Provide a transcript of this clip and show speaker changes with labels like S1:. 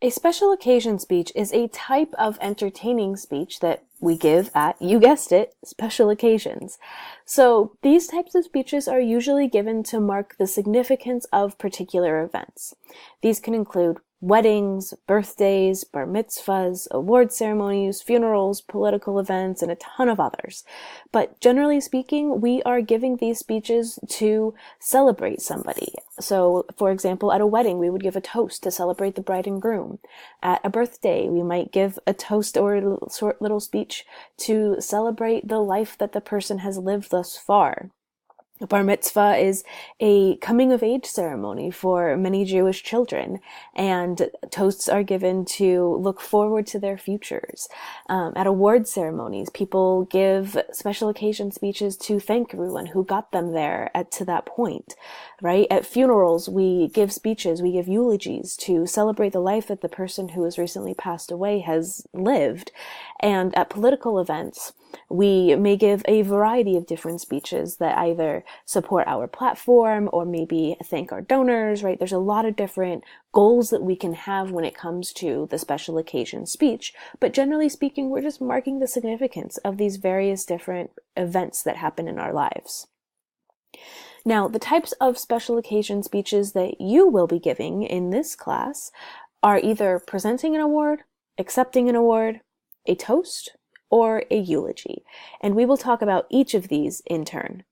S1: A special occasion speech is a type of entertaining speech that we give at, you guessed it, special occasions. So these types of speeches are usually given to mark the significance of particular events. These can include weddings, birthdays, bar mitzvahs, award ceremonies, funerals, political events, and a ton of others. But generally speaking, we are giving these speeches to celebrate somebody. So, for example, at a wedding, we would give a toast to celebrate the bride and groom. At a birthday, we might give a toast or a short little speech to celebrate the life that the person has lived thus far. A bar mitzvah is a coming of age ceremony for many Jewish children, and toasts are given to look forward to their futures. At award ceremonies, people give special occasion speeches to thank everyone who got them there to that point, right? At funerals, we give speeches, we give eulogies to celebrate the life that the person who has recently passed away has lived. And at political events, we may give a variety of different speeches that either support our platform or maybe thank our donors, right? There's a lot of different goals that we can have when it comes to the special occasion speech. But generally speaking, we're just marking the significance of these various different events that happen in our lives. Now, the types of special occasion speeches that you will be giving in this class are either presenting an award, accepting an award, a toast, or a eulogy. And we will talk about each of these in turn.